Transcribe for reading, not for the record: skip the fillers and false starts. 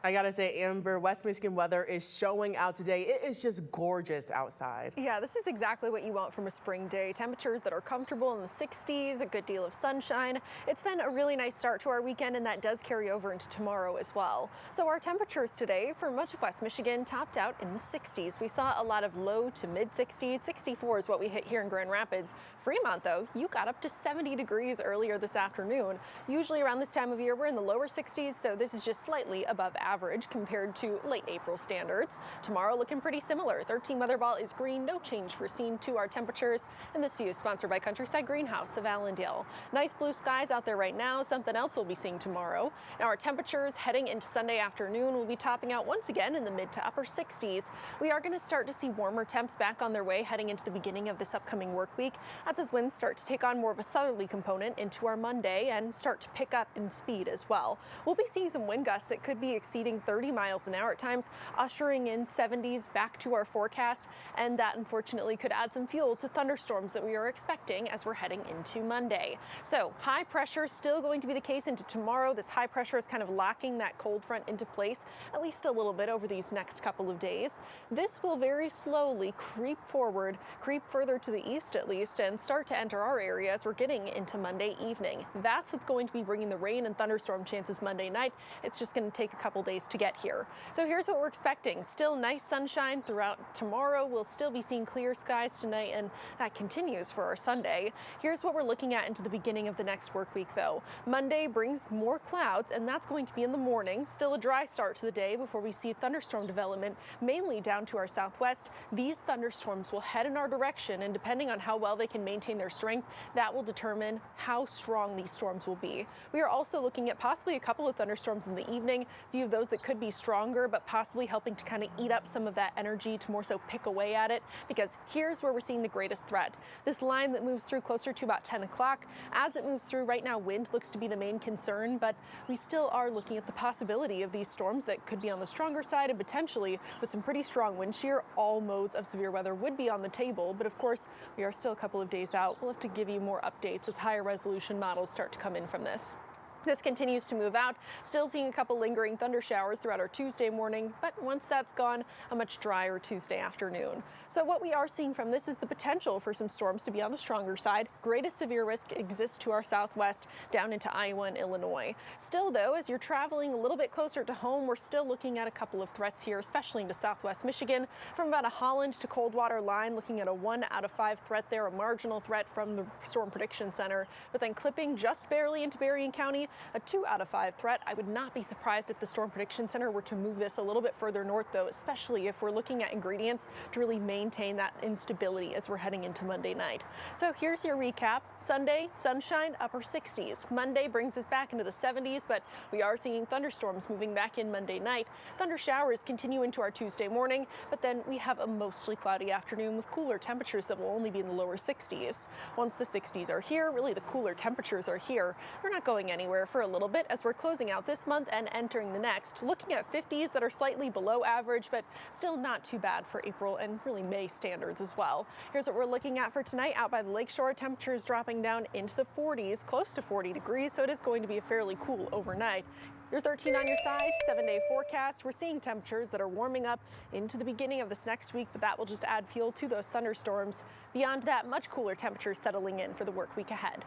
I gotta say, Amber, West Michigan weather is showing out today. It is just gorgeous outside. Yeah, this is exactly what you want from a spring day. Temperatures that are comfortable in the 60s, a good deal of sunshine. It's been a really nice start to our weekend, and that does carry over into tomorrow as well. So our temperatures today for much of West Michigan topped out in the 60s. We saw a lot of low to mid 60s. 64 is what we hit here in Grand Rapids. Fremont, though, you got up to 70 degrees earlier this afternoon. Usually around this time of year, we're in the lower 60s, so this is just slightly above average compared to late April standards. Tomorrow looking pretty similar. 13 weather ball is green, no change foreseen to our temperatures. And this view is sponsored by Countryside Greenhouse of Allendale. Nice blue skies out there right now. Something else we'll be seeing tomorrow. Now our temperatures heading into Sunday afternoon will be topping out once again in the mid to upper 60s. We are going to start to see warmer temps back on their way heading into the beginning of this upcoming work week. That's as winds start to take on more of a southerly component into our Monday and start to pick up in speed as well. We'll be seeing some wind gusts that could be exceeding 30 miles an hour at times, ushering in 70s back to our forecast, and that unfortunately could add some fuel to thunderstorms that we are expecting as we're heading into Monday. So high pressure still going to be the case into tomorrow. This high pressure is kind of locking that cold front into place at least a little bit over these next couple of days. This will very slowly creep forward, creep further to the east at least, and start to enter our area as we're getting into Monday evening. That's what's going to be bringing the rain and thunderstorm chances Monday night. It's just going to take a couple days to get here. So here's what we're expecting. Still nice sunshine throughout tomorrow. We'll still be seeing clear skies tonight, and that continues for our Sunday. Here's what we're looking at into the beginning of the next work week though. Monday brings more clouds, and that's going to be in the morning. Still a dry start to the day before we see thunderstorm development mainly down to our southwest. These thunderstorms will head in our direction, and depending on how well they can maintain their strength, that will determine how strong these storms will be. We are also looking at possibly a couple of thunderstorms in the evening, a few of those that could be stronger, but possibly helping to kind of eat up some of that energy to more so pick away at it, because here's where we're seeing the greatest threat. This line that moves through closer to about 10 o'clock, as it moves through right now, wind looks to be the main concern, but we still are looking at the possibility of these storms that could be on the stronger side, and potentially with some pretty strong wind shear, all modes of severe weather would be on the table. But of course, we are still a couple of days out. We'll have to give you more updates as higher resolution models start to come in from this. This continues to move out, still seeing a couple lingering thunder showers throughout our Tuesday morning, but once that's gone, a much drier Tuesday afternoon. So what we are seeing from this is the potential for some storms to be on the stronger side. Greatest severe risk exists to our southwest down into Iowa and Illinois. Still though, as you're traveling a little bit closer to home, we're still looking at a couple of threats here, especially into southwest Michigan. From about a Holland to Coldwater line, looking at a 1 out of 5 threat there, a marginal threat from the Storm Prediction Center, but then clipping just barely into Berrien County, a 2 out of 5 threat. I would not be surprised if the Storm Prediction Center were to move this a little bit further north though, especially if we're looking at ingredients to really maintain that instability as we're heading into Monday night. So here's your recap. Sunday, sunshine, upper 60s. Monday brings us back into the 70s, but we are seeing thunderstorms moving back in Monday night. Thunder showers continue into our Tuesday morning, but then we have a mostly cloudy afternoon with cooler temperatures that will only be in the lower 60s. Once the 60s are here, really the cooler temperatures are here. They're not going anywhere for a little bit as we're closing out this month and entering the next, looking at 50s that are slightly below average, but still not too bad for April and really May standards as well. Here's what we're looking at for tonight out by the lakeshore. Temperatures dropping down into the 40s, close to 40 degrees, so it is going to be a fairly cool overnight. Your 13 on your side, 7-day forecast. We're seeing temperatures that are warming up into the beginning of this next week, but that will just add fuel to those thunderstorms. Beyond that, much cooler temperatures settling in for the work week ahead.